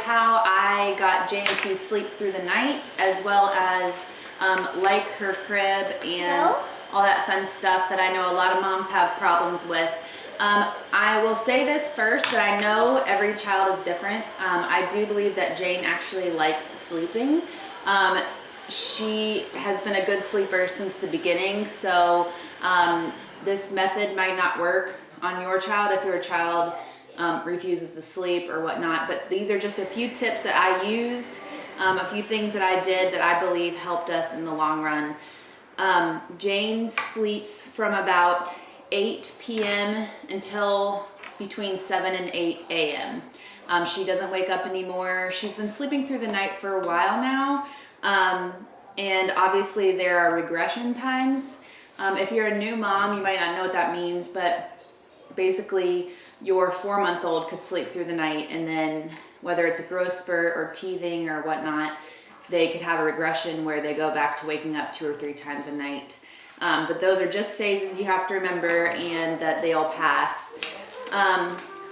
how I got Jane to sleep through the night, as well as like her crib and all that fun stuff that I know a lot of moms have problems with. I will say this first, that I know every child is different. I do believe that Jane actually likes sleeping. She has been a good sleeper since the beginning, so this method might not work on your child if your child refuses to sleep or whatnot, but these are just a few tips that I used, a few things that I did that I believe helped us in the long run. Jane sleeps from about 8 p.m. until between 7 and 8 a.m. She doesn't wake up anymore. She's been sleeping through the night for a while now, and obviously there are regression times. If you're a new mom, you might not know what that means, but basically your 4-month-old could sleep through the night, and then whether it's a growth spurt or teething or whatnot, they could have a regression where they go back to waking up 2 or 3 times a night. But those are just phases you have to remember, and that they all pass.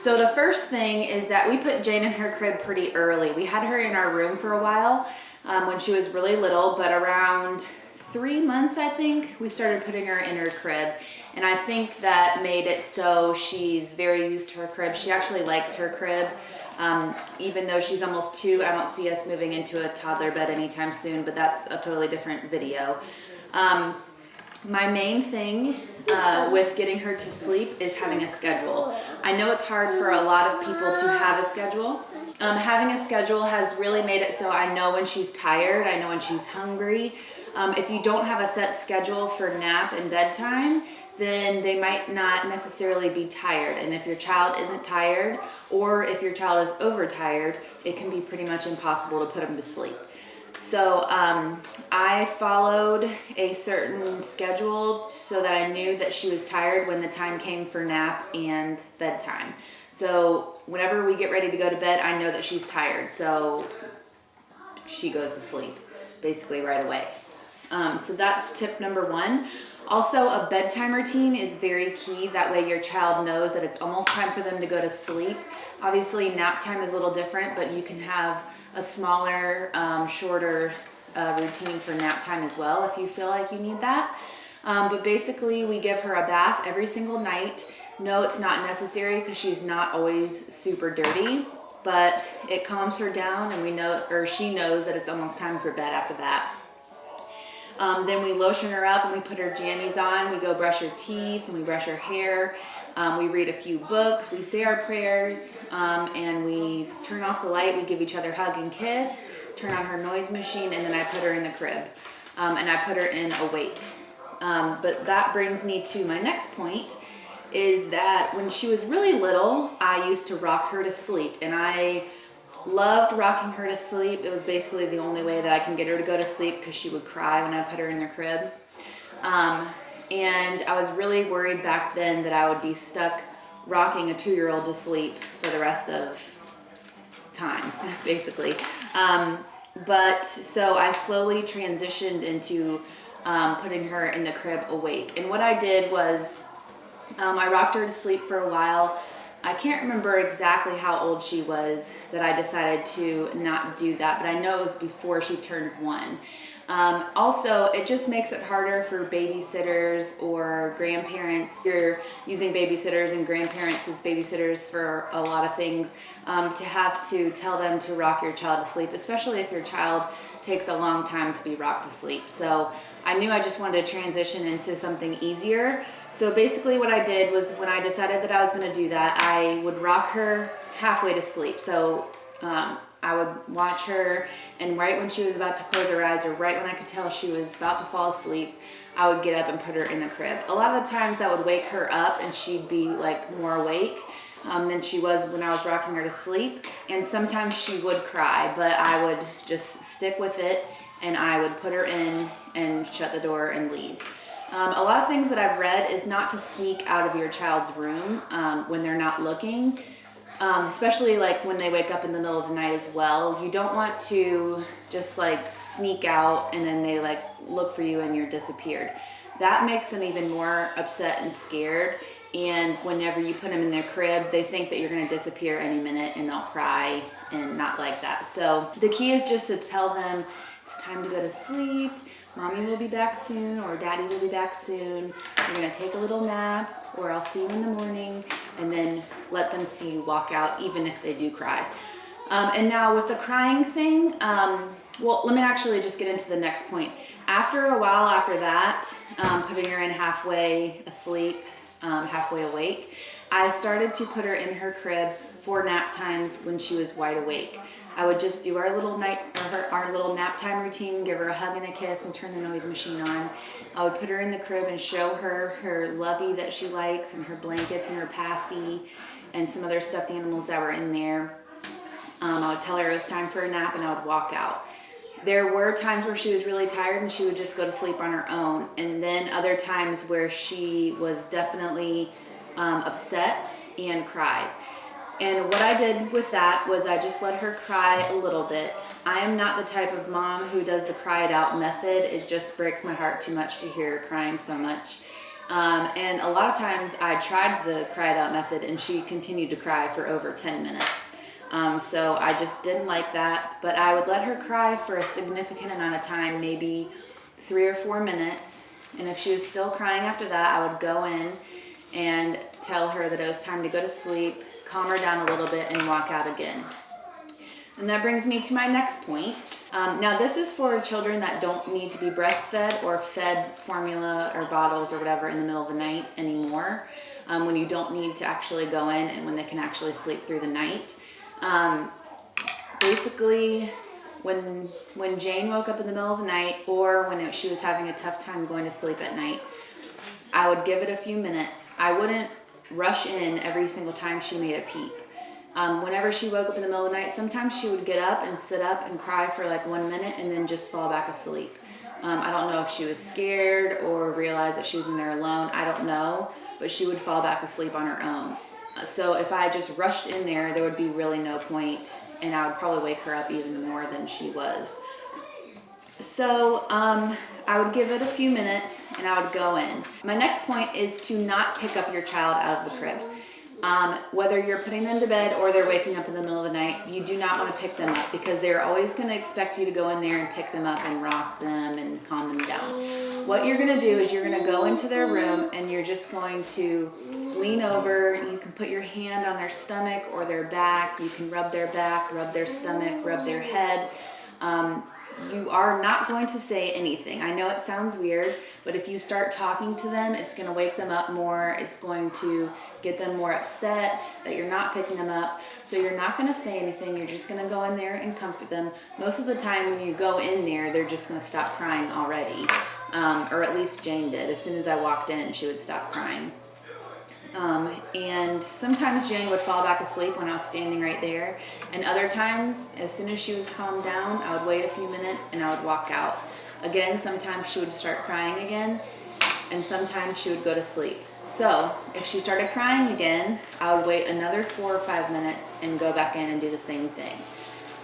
So the first thing is that we put Jane in her crib pretty early. We had her in our room for a while when she was really little, but around 3 months, I think, we started putting her in her crib. And I think that made it so she's very used to her crib. She actually likes her crib. Even though she's almost 2, I don't see us moving into a toddler bed anytime soon, but that's a totally different video. My main thing with getting her to sleep is having a schedule. I know it's hard for a lot of people to have a schedule. Having a schedule has really made it so I know when she's tired, I know when she's hungry. If you don't have a set schedule for nap and bedtime, then they might not necessarily be tired. And if your child isn't tired, or if your child is overtired, it can be pretty much impossible to put them to sleep. So I followed a certain schedule so that I knew that she was tired when the time came for nap and bedtime. So whenever we get ready to go to bed, I know that she's tired, so she goes to sleep basically right away. So that's tip number 1. Also, a bedtime routine is very key. That way your child knows that it's almost time for them to go to sleep. Obviously, nap time is a little different, but you can have a smaller, shorter routine for nap time as well if you feel like you need that. But basically, we give her a bath every single night. No, it's not necessary because she's not always super dirty, but it calms her down, and we know, or she knows, that it's almost time for bed after that. Then we lotion her up and we put her jammies on. We go brush her teeth and we brush her hair. We read a few books. We say our prayers, and we turn off the light. We give each other a hug and kiss, turn on her noise machine, and then I put her in the crib. And I put her in awake. But that brings me to my next point, is that when she was really little, I used to rock her to sleep, and I loved rocking her to sleep. It was basically the only way that I can get her to go to sleep, because she would cry when I put her in the crib. And I was really worried back then that I would be stuck rocking a 2-year-old to sleep for the rest of time, basically. But so I slowly transitioned into putting her in the crib awake. And what I did was I rocked her to sleep for a while. I can't remember exactly how old she was that I decided to not do that, but I know it was before she turned 1. Also, it just makes it harder for babysitters or grandparents. You're using babysitters and grandparents as babysitters for a lot of things, to have to tell them to rock your child to sleep, especially if your child takes a long time to be rocked to sleep. So I knew I just wanted to transition into something easier. So basically what I did was, when I decided that I was going to do that, I would rock her halfway to sleep. So I would watch her, and right when she was about to close her eyes, or right when I could tell she was about to fall asleep, I would get up and put her in the crib. A lot of the times that would wake her up, and she'd be like more awake than she was when I was rocking her to sleep. And sometimes she would cry, but I would just stick with it, and I would put her in and shut the door and leave. A lot of things that I've read is not to sneak out of your child's room when they're not looking, especially like when they wake up in the middle of the night as well. You don't want to just like sneak out and then they like look for you and you're disappeared. That makes them even more upset and scared. And whenever you put them in their crib, they think that you're gonna disappear any minute and they'll cry and not like that. So the key is just to tell them it's time to go to sleep. Mommy will be back soon, or daddy will be back soon. You're gonna take a little nap, or I'll see you in the morning, and then let them see you walk out even if they do cry. And now with the crying thing, well, let me actually just get into the next point. After a while after that, putting her in halfway asleep, halfway awake, I started to put her in her crib for nap times when she was wide awake. I would just do our little our little nap time routine, give her a hug and a kiss, and turn the noise machine on. I would put her in the crib and show her her lovey that she likes, and her blankets and her passy, and some other stuffed animals that were in there. I would tell her it was time for a nap, and I would walk out. There were times where she was really tired and she would just go to sleep on her own, and then other times where she was definitely upset and cried. And what I did with that was I just let her cry a little bit. I am not the type of mom who does the cry it out method. It just breaks my heart too much to hear her crying so much. And a lot of times I tried the cry it out method and she continued to cry for over 10 minutes. So I just didn't like that, but I would let her cry for a significant amount of time, maybe 3 or 4 minutes. And if she was still crying after that, I would go in and tell her that it was time to go to sleep, calm her down a little bit, and walk out again. And that brings me to my next point. Now this is for children that don't need to be breastfed or fed formula or bottles or whatever in the middle of the night anymore, when you don't need to actually go in and when they can actually sleep through the night. Basically, when Jane woke up in the middle of the night, or when she was having a tough time going to sleep at night, I would give it a few minutes. I wouldn't rush in every single time she made a peep. Whenever she woke up in the middle of the night, sometimes she would get up and sit up and cry for like 1 minute and then just fall back asleep. I don't know if she was scared or realized that she was in there alone. I don't know, but she would fall back asleep on her own. So if I just rushed in there, there would be really no point, and I would probably wake her up even more than she was. So I would give it a few minutes and I would go in. My next point is to not pick up your child out of the crib. Whether you're putting them to bed or they're waking up in the middle of the night, you do not want to pick them up, because they're always going to expect you to go in there and pick them up and rock them and calm them down. What you're going to do is you're going to go into their room and you're just going to lean over. You can put your hand on their stomach or their back. You can rub their back, rub their stomach, rub their head. You are not going to say anything. I know it sounds weird, but if you start talking to them, it's going to wake them up more. It's going to get them more upset that you're not picking them up. So you're not going to say anything. You're just going to go in there and comfort them. Most of the time when you go in there, they're just going to stop crying already. Or at least Jane did. As soon as I walked in, she would stop crying. And sometimes Jane would fall back asleep when I was standing right there, and other times, as soon as she was calmed down, I would wait a few minutes and I would walk out. Again, sometimes she would start crying again, and sometimes she would go to sleep. So if she started crying again, I would wait another 4 or 5 minutes and go back in and do the same thing.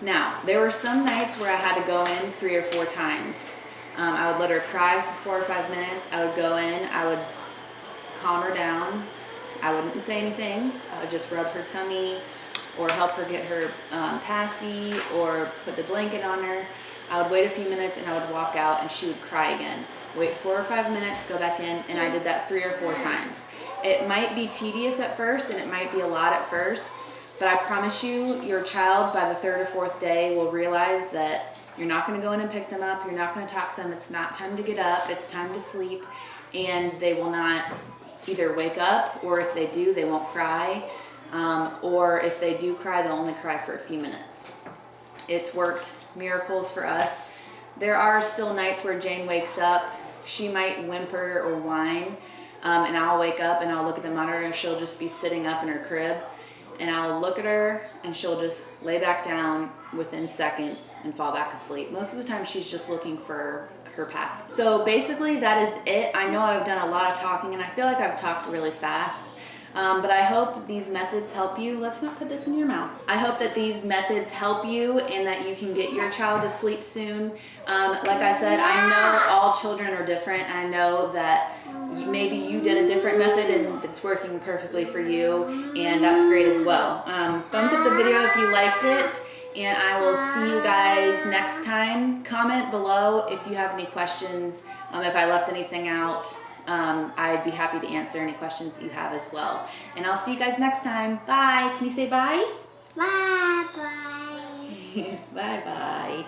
Now, there were some nights where I had to go in 3 or 4 times. I would let her cry for 4 or 5 minutes. I would go in, I would calm her down. I wouldn't say anything. I would just rub her tummy or help her get her passy or put the blanket on her. I would wait a few minutes and I would walk out and she would cry again. Wait 4 or 5 minutes, go back in, and I did that 3 or 4 times. It might be tedious at first and it might be a lot at first, but I promise you, your child by the 3rd or 4th day will realize that you're not going to go in and pick them up. You're not going to talk to them. It's not time to get up. It's time to sleep, and they will not either wake up, or if they do, they won't cry, or if they do cry, they'll only cry for a few minutes. It's worked miracles for us. There are still nights where Jane wakes up. She might whimper or whine, and I'll wake up and I'll look at the monitor and she'll just be sitting up in her crib, and I'll look at her and she'll just lay back down within seconds and fall back asleep. Most of the time she's just looking for her past. So basically that is it. I know I've done a lot of talking and I feel like I've talked really fast. But I hope that these methods help you. Let's not put this in your mouth. I hope that these methods help you and that you can get your child to sleep soon. Like I said, I know all children are different. I know that maybe you did a different method and it's working perfectly for you, and that's great as well. Thumbs up the video if you liked it, and I will see you guys next time. Comment below if you have any questions, if I left anything out. I'd be happy to answer any questions that you have as well. And I'll see you guys next time. Bye. Can you say bye? Bye bye. Bye bye.